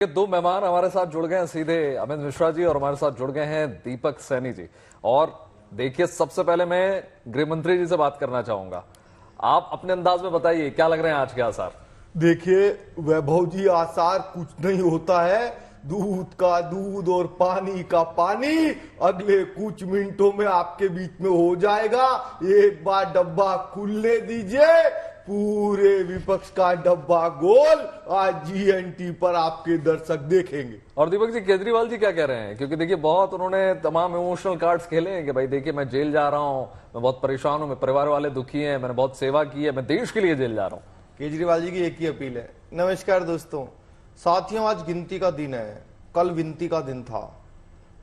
ये दो मेहमान हमारे साथ जुड़ गए हैं सीधे, अमित मिश्रा जी और हमारे साथ जुड़ गए हैं दीपक सैनी जी। और देखिए, सबसे पहले मैं गृह मंत्री जी से बात करना चाहूंगा। आप अपने अंदाज में बताइए, क्या लग रहे हैं आज के आसार? देखिए वैभव जी, आसार कुछ नहीं होता है। दूध का दूध और पानी का पानी अगले कुछ मिनटों में आपके बीच में हो जाएगा। एक बार डब्बा खुलने दीजिए, पूरे विपक्ष का डब्बा गोल आज जीएनटी पर आपके दर्शक देखेंगे। और दीपक जी, केजरीवाल जी क्या कह रहे हैं? क्योंकि देखिए, बहुत उन्होंने तमाम इमोशनल कार्ड्स खेले हैं कि भाई देखिए, मैं जेल जा रहा हूं, मैं बहुत परेशान हूं, मेरे परिवार वाले दुखी हैं, मैंने बहुत सेवा की है, मैं देश के लिए जेल जा रहा हूं। केजरीवाल जी की एक ही अपील है। नमस्कार दोस्तों, साथियों, आज गिनती का दिन है, कल विनती का दिन था।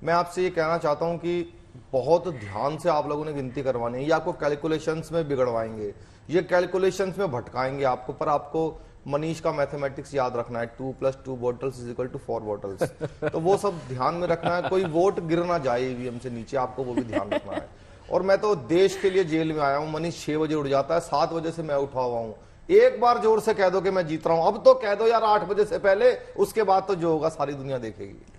मैं आपसे ये कहना चाहता हूं कि बहुत ध्यान से आप लोगों ने गिनती करवानी है। ये आपको कैलकुलेशंस में बिगड़वाएंगे, ये कैलकुलेशंस में भटकाएंगे आपको। पर आपको मनीष का मैथमेटिक्स याद रखना है, 2 + 2 बॉटल्स = 4 बॉटल्स। तो वो सब ध्यान में रखना है। कोई वोट गिर ना जाए ईवीएम से नीचे, आपको वो भी ध्यान रखना है। और मैं तो देश के लिए जेल में आया हूं। मनीष 6 बजे उठ जाता है, 7 बजे से मैं उठा हुआ हूं। एक बार जोर से कह दो कि मैं जीत रहा हूं। अब तो कह दो यार 8 बजे से पहले, उसके बाद तो जो होगा सारी दुनिया देखेगी।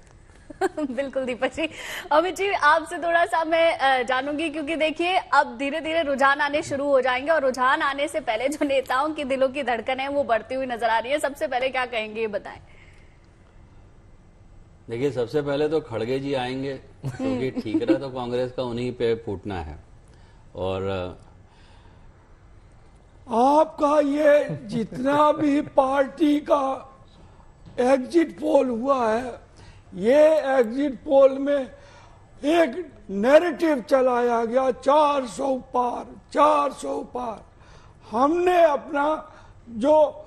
बिल्कुल दीपक जी। अमित जी, आपसे थोड़ा सा मैं जानूंगी, क्योंकि देखिए अब धीरे धीरे रुझान आने शुरू हो जाएंगे और रुझान आने से पहले जो नेताओं की दिलों की धड़कन है वो बढ़ती हुई नजर आ रही है। सबसे पहले क्या कहेंगे, ये बताएं। देखिए, सबसे पहले तो खड़गे जी आएंगे, क्योंकि ठीक रहा तो कांग्रेस का उन्हीं पे फूटना है। और आपका ये जितना भी पार्टी का एग्जिट पोल हुआ है, ये एग्जिट पोल में एक नैरेटिव चलाया गया 400 पार, 400 पार। हमने अपना जो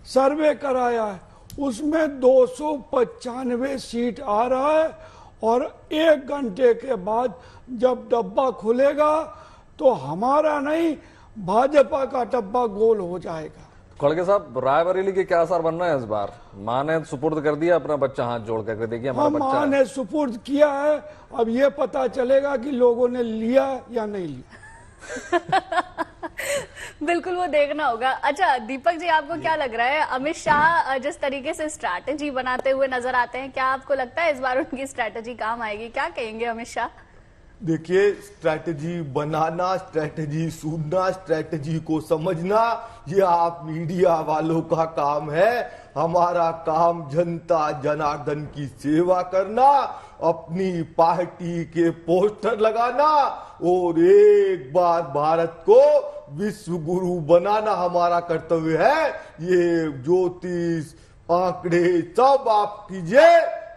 सर्वे कराया है उसमें 295 सीट आ रहा है। और 1 घंटे के बाद जब डब्बा खुलेगा तो हमारा नहीं, भाजपा का डब्बा गोल हो जाएगा। खड़गे साहब, रायबरेली के क्या आसार बन रहा है इस बार? मां ने सुपुर्द कर दिया अपना बच्चा हाथ जोड़ करके, देखिए हमारा बच्चा मां ने सुपुर्द किया है। अब ये पता चलेगा कि लोगों ने लिया या नहीं लिया। बिल्कुल, वो देखना होगा। अच्छा दीपक जी, आपको क्या लग रहा है, अमित शाह जिस तरीके से स्ट्रैटेजी बनाते हुए नजर आते हैं, क्या आपको लगता है इस बार उनकी स्ट्रैटेजी काम आएगी? क्या कहेंगे अमित शाह? देखिए, स्ट्रैटेजी बनाना, स्ट्रैटेजी सुनना, स्ट्रैटेजी को समझना, ये आप मीडिया वालों का काम है। हमारा काम जनता जनार्दन की सेवा करना, अपनी पार्टी के पोस्टर लगाना और एक बार भारत को विश्व गुरु बनाना हमारा कर्तव्य है। ये ज्योतिष आंकड़े सब आप कीजिए,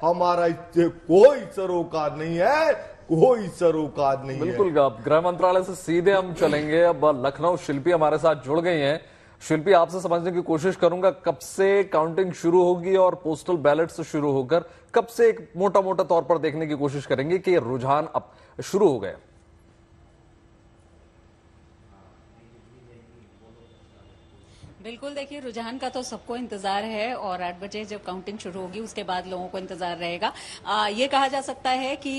हमारा इससे कोई सरोकार नहीं है, कोई सरोकार नहीं है। बिल्कुल, गृह मंत्रालय से सीधे हम चलेंगे। अब लखनऊ शिल्पी हमारे साथ जुड़ गई हैं। शिल्पी, आपसे समझने की कोशिश करूंगा, कब से काउंटिंग शुरू होगी और पोस्टल बैलेट से शुरू होकर कब से एक मोटा मोटा तौर पर देखने की कोशिश करेंगे कि रुझान अब शुरू हो गए? बिल्कुल, देखिए रुझान का तो सबको इंतजार है और 8 बजे जब काउंटिंग शुरू होगी उसके बाद लोगों को इंतजार रहेगा। ये कहा जा सकता है कि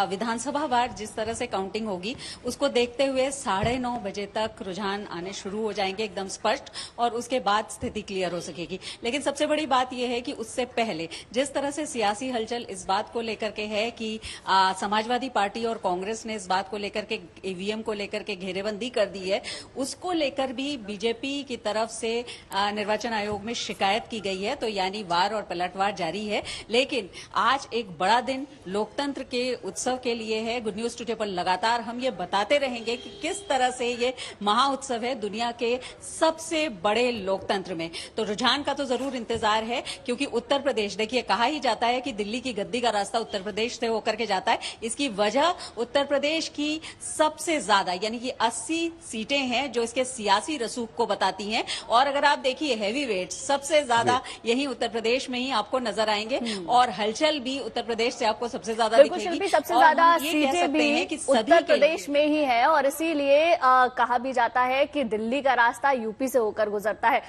विधानसभा वार जिस तरह से काउंटिंग होगी उसको देखते हुए 9:30 बजे तक रुझान आने शुरू हो जाएंगे एकदम स्पष्ट, और उसके बाद स्थिति क्लियर हो सकेगी। लेकिन सबसे बड़ी बात यह है कि उससे पहले जिस तरह से सियासी हलचल इस बात को लेकर के है कि समाजवादी पार्टी और कांग्रेस ने इस बात को लेकर के ईवीएम को लेकर के घेरेबंदी कर दी है, उसको लेकर भी बीजेपी की तरफ से निर्वाचन आयोग में शिकायत की गई है। तो यानी वार और पलटवार जारी है। लेकिन आज एक बड़ा दिन लोकतंत्र के उत्सव के लिए है। गुड न्यूज टुडे पर लगातार हम ये बताते रहेंगे कि किस तरह से ये महा उत्सव है दुनिया के सबसे बड़े लोकतंत्र में। तो रुझान का तो जरूर इंतजार है, क्योंकि उत्तर प्रदेश, देखिए कहा ही जाता है कि दिल्ली की गद्दी का रास्ता उत्तर प्रदेश से होकर के जाता है। इसकी वजह उत्तर प्रदेश की सबसे ज्यादा यानी कि 80 सीटें हैं जो इसके सियासी रसूख को बताती हैं। और अगर आप देखिए हैवी वेट सबसे ज्यादा यही उत्तर प्रदेश में ही आपको नजर आएंगे, और हलचल भी उत्तर प्रदेश से आपको सबसे ज्यादा दिखेगी। सबसे ज्यादा सीटें भी उत्तर प्रदेश में ही है, और इसीलिए कहा भी जाता है कि दिल्ली का रास्ता यूपी से होकर गुजरता है।